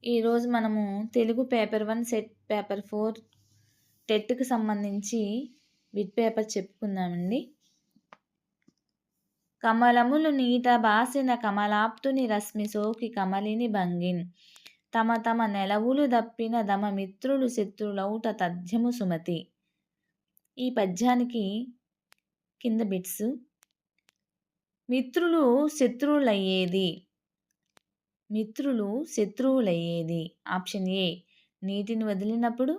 ఈరోజు మనము Telugu paper 1 set paper 4 టెట్‌కి సంబంధించి బిట్ పేపర్ చెప్పుకుందామండి. కమలములు నీట బాసిన కమలాప్తుని రశ్మి సోకి కమలిని భంగిన్ తమ తమ నెలవులు దప్పిన దమ మిత్రులు శత్రులౌట తథ్యము సుమతి. ఈ పద్యానికి కింద బిట్స్. మిత్రులు శత్రువులయ్యేది. మిత్రులు శత్రువులయ్యేది. ఆప్షన్ ఏ నీటిని వదిలినప్పుడు.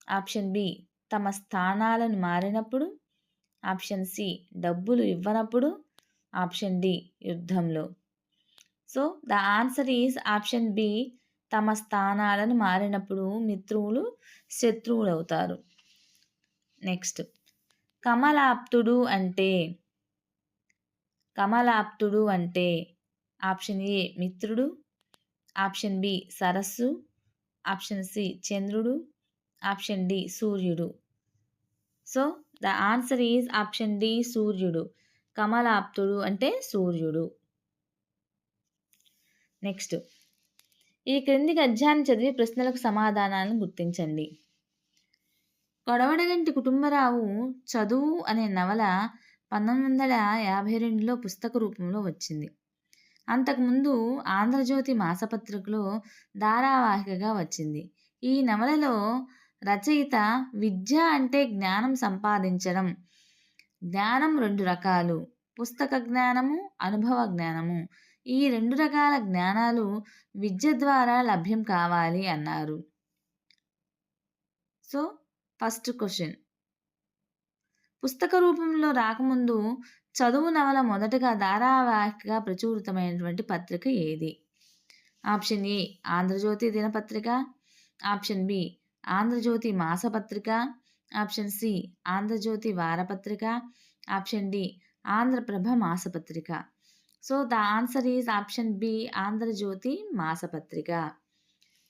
ఆప్షన్ బి తమ స్థానాలను మారినప్పుడు. ఆప్షన్ సి డబ్బులు ఇవ్వనప్పుడు. ఆప్షన్ డి యుద్ధంలో. So the answer is option B, తమ స్థానాలను మారినప్పుడు మిత్రువులు శత్రువులవుతారు. నెక్స్ట్, కమలాప్తుడు అంటే కమలాప్తుడు అంటే ఆప్షన్ ఏ మిత్రుడు. ఆప్షన్ బి సరస్సు. ఆప్షన్ సి చంద్రుడు. ఆప్షన్ డి సూర్యుడు. So the answer is option D సూర్యుడు. కమలాప్తుడు అంటే సూర్యుడు. నెక్స్ట్, ఈ క్రింది గద్యాన్ని చదివి ప్రశ్నలకు సమాధానాలను గుర్తించండి. కొడవడగంటి కుటుంబరావు చదువు అనే నవల 1952లో పుస్తక రూపంలో వచ్చింది. అంతకుముందు ఆంధ్రజ్యోతి మాసపత్రికలో ధారావాహికగా వచ్చింది. ఈ నవలలో రచయిత విద్య అంటే జ్ఞానం సంపాదించడం. జ్ఞానం 2 రకాలు, పుస్తక జ్ఞానము, అనుభవ జ్ఞానము. ఈ 2 రకాల జ్ఞానాలు విద్య ద్వారా లభ్యం కావాలి అన్నారు. సో ఫస్ట్ క్వశ్చన్, పుస్తక రూపంలో రాకముందు చదువు నవల మొదటగా ధారావాహికగా ప్రచురితమైనటువంటి పత్రిక ఏది? ఆప్షన్ ఏ ఆంధ్రజ్యోతి దినపత్రిక. ఆప్షన్ బి ఆంధ్రజ్యోతి మాసపత్రిక. ఆప్షన్ సి ఆంధ్రజ్యోతి వారపత్రిక. ఆప్షన్ డి ఆంధ్రప్రభ మాసపత్రిక. So the answer is option B, Andhrajyothy మాసపత్రిక.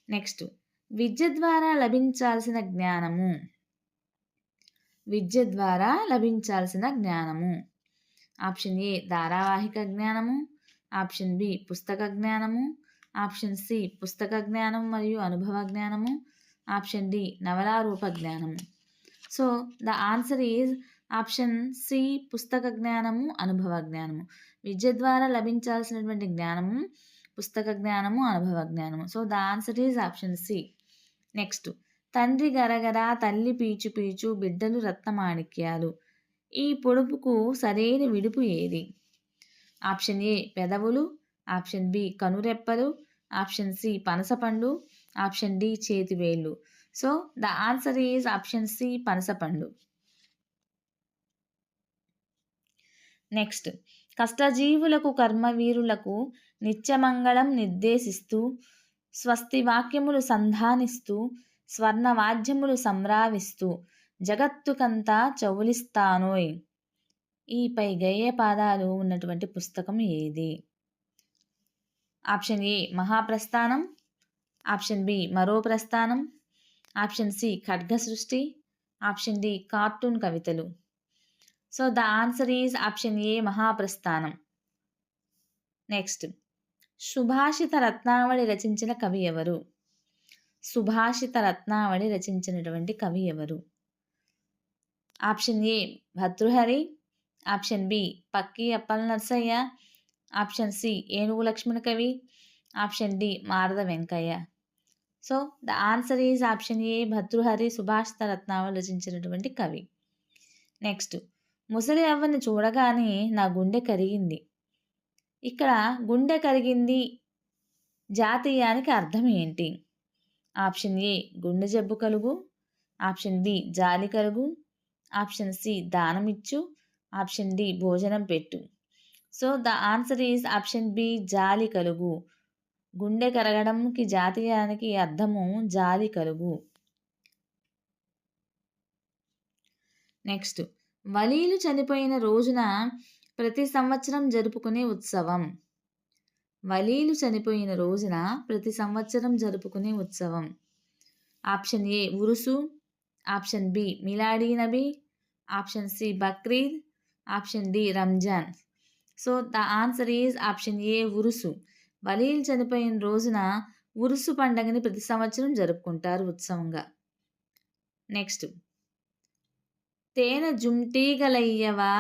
నెక్స్ట్, విద్య ద్వారా లభించాల్సిన జ్ఞానము. విద్య ద్వారా లభించాల్సిన జ్ఞానము. ఆప్షన్ ఏ ధారావాహిక జ్ఞానము. ఆప్షన్ బి పుస్తక జ్ఞానము. ఆప్షన్ సి పుస్తక జ్ఞానం మరియు అనుభవ జ్ఞానము. ఆప్షన్ డి నవలారూప జ్ఞానము. So the answer is option C, పుస్తక జ్ఞానము, అనుభవ జ్ఞానము. విద్య ద్వారా లభించాల్సినటువంటి జ్ఞానము పుస్తక జ్ఞానము, అనుభవ జ్ఞానము. So the answer is option C. Next, తండ్రి గరగర తల్లి పీచు పీచు బిడ్డలు రత్నమాణిక్యాలు. ఈ పొడుపుకు సరైన విడుపు ఏది? ఆప్షన్ ఏ పెదవులు. ఆప్షన్ బి కనురెప్పలు. ఆప్షన్ సి పనసపండు. ఆప్షన్ డి చేతివేళ్ళు. So the answer is option C, పనసపండు. నెక్స్ట్, కష్టజీవులకు కర్మవీరులకు నిత్యమంగళం నిర్దేశిస్తూ స్వస్తి వాక్యములు సంధానిస్తూ స్వర్ణవాద్యములు సంరావిస్తూ జగత్తుకంతా చౌలిస్తానోయ్. ఈ పై గేయ పాదాలు ఉన్నటువంటి పుస్తకం ఏది? Option A Mahaprasthanam. Option B Maro Prasthanam. Option C Khadga Srishti. Option D cartoon కవితలు. So the answer is option A Mahaprasthanam. Next, Subhashita Ratnavali రచించిన కవి ఎవరు? సుభాషిత రత్నావళి రచించినటువంటి కవి ఎవరు? Option A Bhartrhari. Option B Pakki Appala Narsaiah. Option C Enugu Lakshmana Kavi. Option D Marada Venkaiah. So the answer is option A Bhartrhari Subhashita Ratnavali రచించినటువంటి కవి. నెక్స్ట్, ముసలి అవ్వని చూడగానే నా గుండె కరిగింది. ఇక్కడ గుండె కరిగింది జాతీయానికి అర్థం ఏంటి? ఆప్షన్ ఏ గుండె జబ్బు కలుగు. ఆప్షన్ బి జాలి కలుగు. ఆప్షన్ సి దానమిచ్చు. ఆప్షన్ డి భోజనం పెట్టు. So the answer is option B జాలి కలుగు. గుండె కరగడంకి జాతీయానికి అర్థము జాలి కలుగు. నెక్స్ట్, వలీలు చనిపోయిన రోజున ప్రతి సంవత్సరం జరుపుకునే ఉత్సవం. వలీలు చనిపోయిన రోజున ప్రతి సంవత్సరం జరుపుకునే ఉత్సవం. Option A Urs. Option B Miladi Nabi. Option C Bakrid. Option D Ramzan. So the answer is option A Urs. వలీలు చనిపోయిన రోజున ఉరుసు పండగని ప్రతి సంవత్సరం జరుపుకుంటారు ఉత్సవంగా. నెక్స్ట్, తేనె జుంటీగలయ్యవా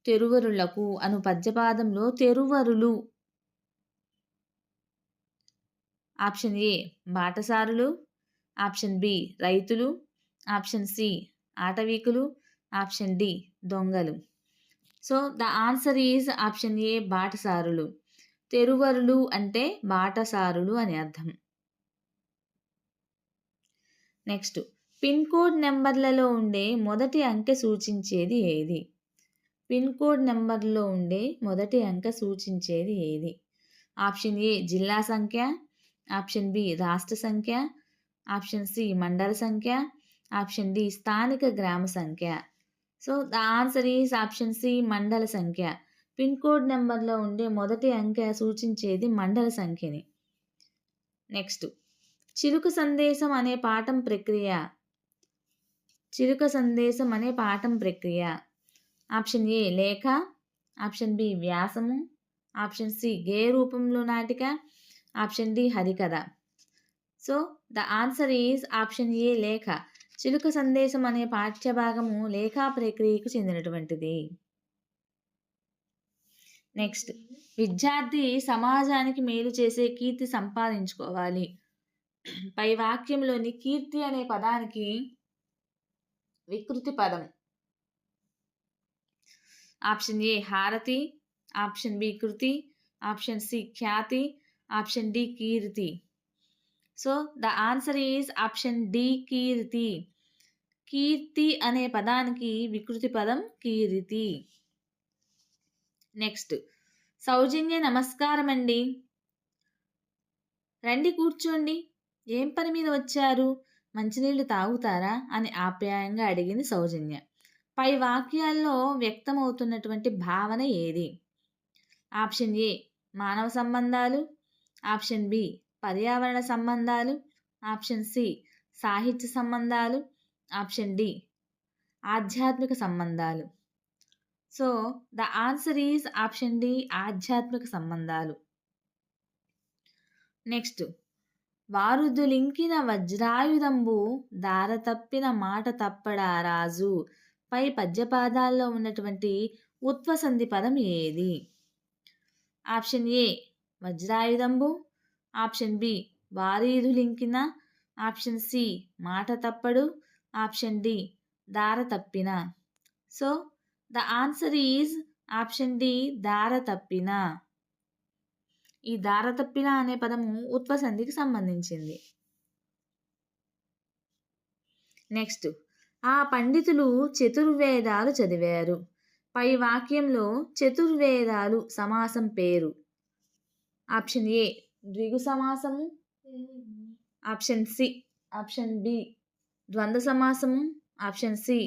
తెరువరులకు అను పద్యపాదంలో తెరువరులు ఆప్షన్ ఏ బాటసారులు, ఆప్షన్ బి రైతులు, ఆప్షన్ సి ఆటవీకులు, ఆప్షన్ డి దొంగలు. So the answer is option A బాటసారులు. తెరువరులు అంటే బాటసారులు అని అర్థం. నెక్స్ట్, పిన్ కోడ్ నెంబర్లలో ఉండే మొదటి అంకె సూచించేది ఏది? పిన్ కోడ్ నెంబర్లో ఉండే మొదటి అంకె సూచించేది ఏది? ఆప్షన్ ఏ జిల్లా సంఖ్య, ఆప్షన్ బి రాష్ట్ర సంఖ్య, ఆప్షన్ సి మండల సంఖ్య, ఆప్షన్ డి స్థానిక గ్రామ సంఖ్య. So the answer is option C మండల సంఖ్య. పిన్ కోడ్ నెంబర్లో ఉండే మొదటి అంకె సూచించేది మండల సంఖ్యని. నెక్స్ట్, చిలుక సందేశం అనే పాఠం ప్రక్రియ. చిలుక సందేశం అనే పాఠం ప్రక్రియ. ఆప్షన్ ఏ లేఖ, ఆప్షన్ బి వ్యాసము, ఆప్షన్ సి గేయ రూపంలో నాటిక, ఆప్షన్ డి హరికథ. So the answer is option A లేఖ. చిలుక సందేశం అనే పాఠ్యభాగము లేఖా ప్రక్రియకు చెందినటువంటిది. నెక్స్ట్, విద్యార్థి సమాజానికి మేలు చేసే కీర్తి సంపాదించుకోవాలి. పై వాక్యంలోని కీర్తి అనే పదానికి వికృతి పదం. ఆప్షన్ ఏ హారతి, ఆప్షన్ బి కృతి, ఆప్షన్ సి ఖ్యాతి, ఆప్షన్ డి కీర్తి. So the answer is option D కీర్తి. కీర్తి అనే పదానికి వికృతి పదం కీర్తి. నెక్స్ట్, సౌజన్య నమస్కారం అండి, రండి కూర్చోండి, ఏం పని మీద వచ్చారు, మంచినీళ్ళు తాగుతారా అని ఆప్యాయంగా అడిగింది సౌజన్య. పై వాక్యాల్లో వ్యక్తమవుతున్నటువంటి భావన ఏది? ఆప్షన్ ఏ మానవ సంబంధాలు, ఆప్షన్ బి పర్యావరణ సంబంధాలు, ఆప్షన్ సి సాహిత్య సంబంధాలు, ఆప్షన్ డి ఆధ్యాత్మిక సంబంధాలు. So the answer is option D ఆధ్యాత్మిక సంబంధాలు. నెక్స్ట్, వారుదులింకిన వజ్రాయుధంబు దార తప్పిన మాట తప్పడా రాజు పై పద్యపాదాల్లో ఉన్నటువంటి ఉత్వసంధి పదం ఏది? ఆప్షన్ ఏ వజ్రాయుధంబు, ఆప్షన్ బి వారీధులింకిన, ఆప్షన్ సి మాట తప్పడు, ఆప్షన్ డి దార తప్పిన. So the answer is option D దార తప్పిన. ఈ దార తప్పిన అనే పదము ఉత్వసంధికి సంబంధించింది. నెక్స్ట్, ఆ పండితులు చతుర్వేదాలు చదివారు. పై వాక్యంలో చతుర్వేదాలు సమాసం పేరు. ఆప్షన్ ఏ ద్విగు సమాసము, ఆప్షన్ బి ద్వంద్వ సమాసము, ఆప్షన్ సి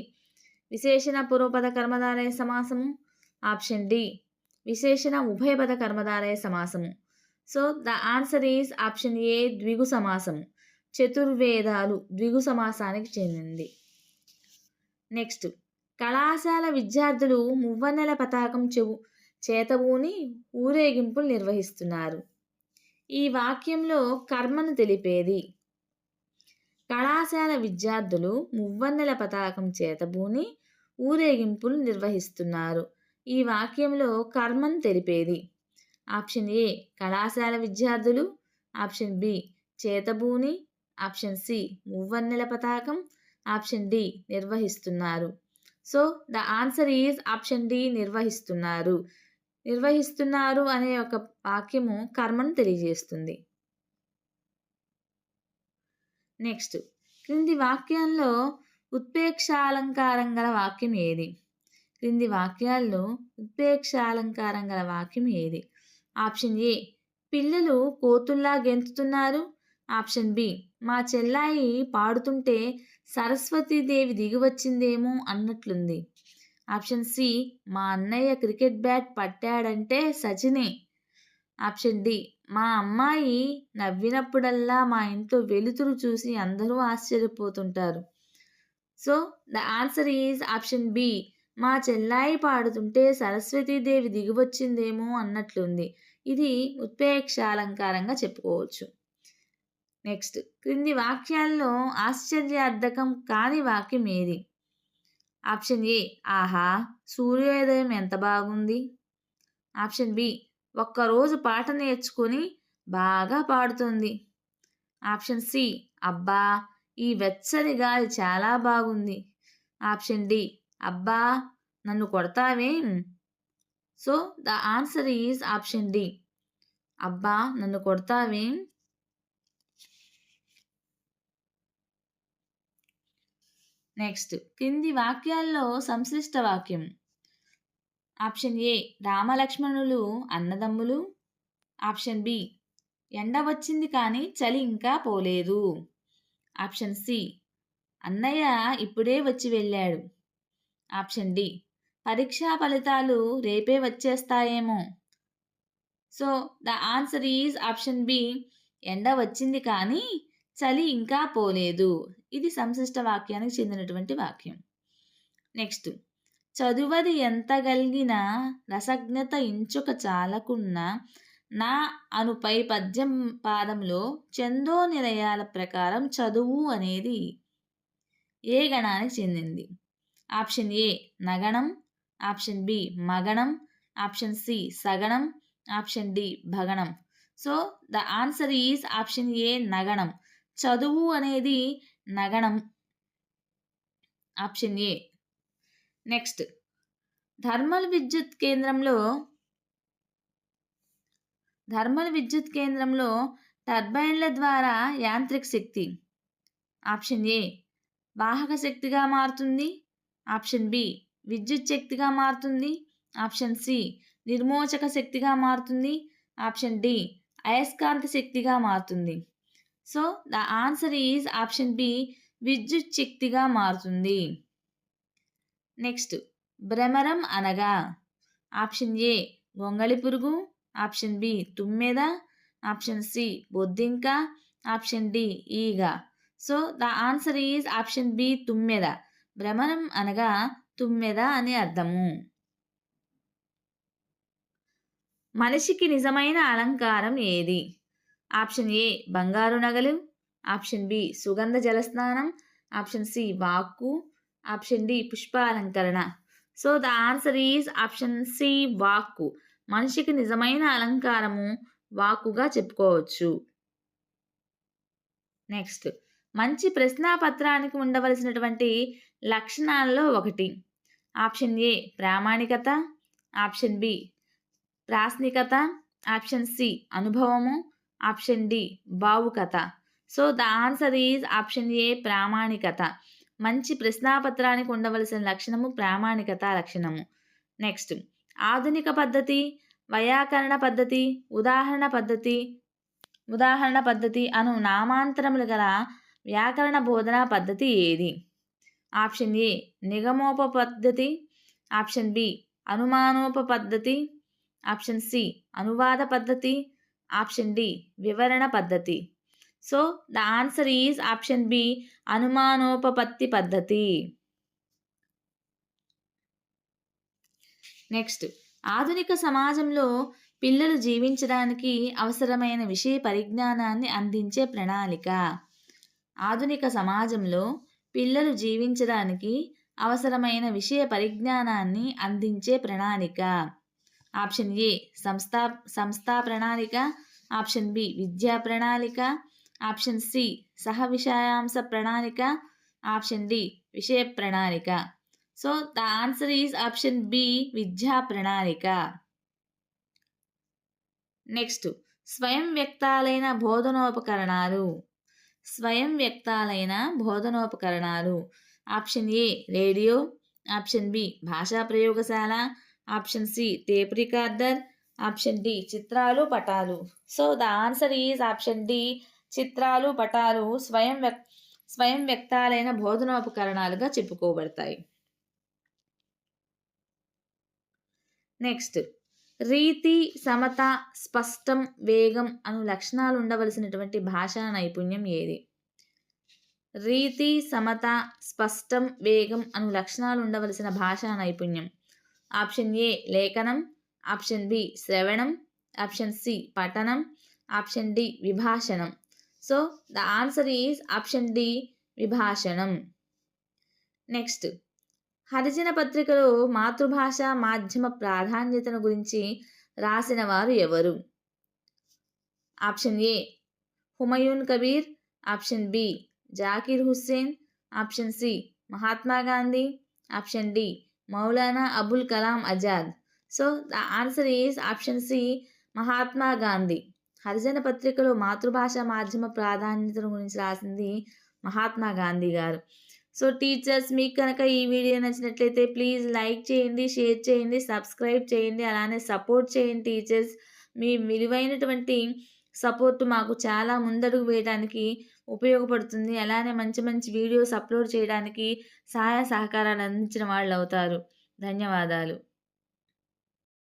విశేషణ పూర్వపద కర్మధారయ సమాసము, ఆప్షన్ డి విశేషణ ఉభయపద కర్మధారయ సమాసము. So the answer is option A ద్విగు సమాసము. చతుర్వేదాలు ద్విగు సమాసానికి చెందింది. నెక్స్ట్, కళాశాల విద్యార్థులు మువ్వన్నెల పతాకం చేతబూని ఊరేగింపులు నిర్వహిస్తున్నారు. ఈ వాక్యంలో కర్మను తెలిపేది. కళాశాల విద్యార్థులు మువ్వన్నెల పతాకం చేతబూని ఊరేగింపులు నిర్వహిస్తున్నారు. ఈ వాక్యంలో కర్మను తెలిపేది. ఆప్షన్ ఏ కళాశాల విద్యార్థులు, ఆప్షన్ బి చేతబూని, ఆప్షన్ సి మువ్వన్నెల పతాకం, ఆప్షన్ డి నిర్వహిస్తున్నారు. So the answer is option D నిర్వహిస్తున్నారు. నిర్వహిస్తున్నారు అనే ఒక వాక్యము కర్మను తెలియజేస్తుంది. నెక్స్ట్, క్రింది వాక్యాల్లో ఉత్ప్రేక్షాలంకారం గల వాక్యం ఏది? క్రింది వాక్యాల్లో ఉత్ప్రేక్షాలంకారం గల వాక్యం ఏది? ఆప్షన్ ఏ పిల్లలు కోతుల్లా గెంతుతున్నారు, ఆప్షన్ బి మా చెల్లాయి పాడుతుంటే సరస్వతీదేవి దిగివచ్చిందేమో అన్నట్లుంది, ఆప్షన్ సి మా అన్నయ్య క్రికెట్ బ్యాట్ పట్టాడంటే సచినే, ఆప్షన్ డి మా అమ్మాయి నవ్వినప్పుడల్లా మా ఇంట్లో వెలుతురు చూసి అందరూ ఆశ్చర్యపోతుంటారు. So the answer is option B మా చెల్లాయి పాడుతుంటే సరస్వతీదేవి దిగివచ్చిందేమో అన్నట్లుంది. ఇది ఉత్ప్రేక్షాలంకారంగా చెప్పుకోవచ్చు. నెక్స్ట్ క్రింది వాక్యాల్లో ఆశ్చర్యార్థకం కాని వాక్యం ఏది? ఆప్షన్ ఏ ఆహా సూర్యోదయం ఎంత బాగుంది. ఆప్షన్ బి ఒక్కరోజు పాట నేర్చుకుని బాగా పాడుతుంది. ఆప్షన్ సి అబ్బా ఈ వెచ్చని గాలి చాలా బాగుంది. ఆప్షన్ డి అబ్బా నన్ను కొడతావేం. So the answer is option D అబ్బా నన్ను కొడతావేం. నెక్స్ట్ కింది వాక్యాల్లో సంశ్లిష్ట వాక్యం. ఆప్షన్ ఏ రామలక్ష్మణులు అన్నదమ్ములు. ఆప్షన్ బి ఎండ వచ్చింది కానీ చలి ఇంకా పోలేదు. ఆప్షన్ సి అన్నయ్య ఇప్పుడే వచ్చి వెళ్ళాడు. ఆప్షన్ డి పరీక్షా ఫలితాలు రేపే వచ్చేస్తాయేమో. So the answer is option B ఎండ వచ్చింది కానీ చలి ఇంకా పోలేదు. ఇది సంశిష్ట వాక్యానికి చెందినటువంటి వాక్యం. నెక్స్ట్ చదువది ఎంత గలిగిన రసజ్ఞత ఇంచుక చాలకున్న నా అనుపై పద్యం పాదంలో చందో నిలయాల ప్రకారం చదువు అనేది ఏ గణానికి చెందింది? ఆప్షన్ ఏ నగణం. ఆప్షన్ బి మగణం. ఆప్షన్ సి సగణం. ఆప్షన్ డి భగణం. So the answer is option A నగణం. చదువు అనేది నగణం. Option A. నెక్స్ట్ థర్మల్ విద్యుత్ కేంద్రంలో టర్బైన్ల ద్వారా యాంత్రిక శక్తి ఆప్షన్ ఏ వాహక శక్తిగా మారుతుంది. ఆప్షన్ బి విద్యుత్ శక్తిగా మారుతుంది. ఆప్షన్ సి నిర్మోచక శక్తిగా మారుతుంది. ఆప్షన్ డి అయస్కాంత శక్తిగా మారుతుంది. So the answer is option B విద్యుత్ శక్తిగా మారుతుంది. నెక్స్ట్ భ్రమరం అనగా ఆప్షన్ ఏ గొంగళి పురుగు. ఆప్షన్ బి తుమ్మెద. ఆప్షన్ సి బొద్దింక. ఆప్షన్ డి ఈగ. So the answer is option B తుమ్మెద. భ్రమరం అనగా తుమ్మెద అని అర్థము. మనిషికి నిజమైన అలంకారం ఏది? ఆప్షన్ ఏ బంగారు నగలు. ఆప్షన్ బి సుగంధ జలస్నానం. ఆప్షన్ సి వాక్కు. ఆప్షన్ డి పుష్పాలంకరణ. So the answer is option C వాక్కు. మనిషికి నిజమైన అలంకారము వాక్కుగా చెప్పుకోవచ్చు. నెక్స్ట్ మంచి ప్రశ్నాపత్రానికి ఉండవలసినటువంటి లక్షణాల్లో ఒకటి. ఆప్షన్ ఏ ప్రామాణికత. ఆప్షన్ బి ప్రాస్నికత. ఆప్షన్ సి అనుభవము. ఆప్షన్ డి భావుకత. So the answer is option A ప్రామాణికత. మంచి ప్రశ్నాపత్రానికి ఉండవలసిన లక్షణము ప్రామాణికత లక్షణము. నెక్స్ట్ ఆధునిక పద్ధతి, వైయాకరణ పద్ధతి, ఉదాహరణ పద్ధతి అను నామాంతరములు గల వ్యాకరణ బోధనా పద్ధతి ఏది? ఆప్షన్ ఏ నిగమోప పద్ధతి. ఆప్షన్ బి అనుమానోప పద్ధతి. ఆప్షన్ సి అనువాద పద్ధతి. ఆప్షన్ డి వివరణ పద్ధతి. So the answer is option B అనుమానోపపత్తి పద్ధతి. నెక్స్ట్ ఆధునిక సమాజంలో పిల్లలు జీవించడానికి అవసరమైన విషయ పరిజ్ఞానాన్ని అందించే ప్రణాళిక. ఆధునిక సమాజంలో పిల్లలు జీవించడానికి అవసరమైన విషయ పరిజ్ఞానాన్ని అందించే ప్రణాళిక. ఆప్షన్ ఏ సంస్థా ప్రణాళిక. ఆప్షన్ బి విద్యా ప్రణాళిక. ఆప్షన్ సి సహ విషయాంశ ప్రణాళిక. ఆప్షన్ డి విషయ ప్రణాళిక. So the answer is option B విద్యా ప్రణాళిక. నెక్స్ట్ స్వయం వ్యక్తాలైన బోధనోపకరణాలు. Option A radio. Option B భాషా ప్రయోగశాల. Option C tape recorder. Option D చిత్రాలు పటాలు. So the answer is option D చిత్రాలు పటాలు స్వయం వ్యక్తాలైన బోధనోపకరణాలుగా చెప్పుకోబడతాయి. నెక్స్ట్ రీతి, సమత, స్పష్టం, వేగం అను లక్షణాలు ఉండవలసినటువంటి భాషా నైపుణ్యం ఏది? రీతి, సమత, స్పష్టం, వేగం అను లక్షణాలు ఉండవలసిన భాషా నైపుణ్యం. ఆప్షన్ ఏ లేఖనం. ఆప్షన్ బి శ్రవణం. ఆప్షన్ సి పఠనం. ఆప్షన్ డి విభాషణం. So the answer is option D విభాషణం. నెక్స్ట్, హరిజన పత్రికలో మాతృభాష మాధ్యమ ప్రాధాన్యతను గురించి రాసిన వారు ఎవరు? Option A Humayun Kabir, option B Zakir Hussain, option C Mahatma Gandhi, option D Maulana Abul Kalam Azad. So the answer is option C Mahatma Gandhi. Harijan పత్రికలో మాతృభాష మాధ్యమ ప్రాధాన్యతను గురించి రాసింది మహాత్మా గాంధీ గారు. సో టీచర్స్, మీకు కనుక ఈ వీడియో నచ్చినట్లయితే ప్లీజ్ లైక్ చేయండి, షేర్ చేయండి, సబ్స్క్రైబ్ చేయండి, అలానే సపోర్ట్ చేయండి టీచర్స్. మీ విలువైనటువంటి సపోర్ట్ మాకు చాలా ముందడుగు వేయడానికి ఉపయోగపడుతుంది. అలానే మంచి మంచి వీడియోస్ అప్లోడ్ చేయడానికి సహాయ సహకారాలు అందించిన వాళ్ళు అవుతారు. ధన్యవాదాలు.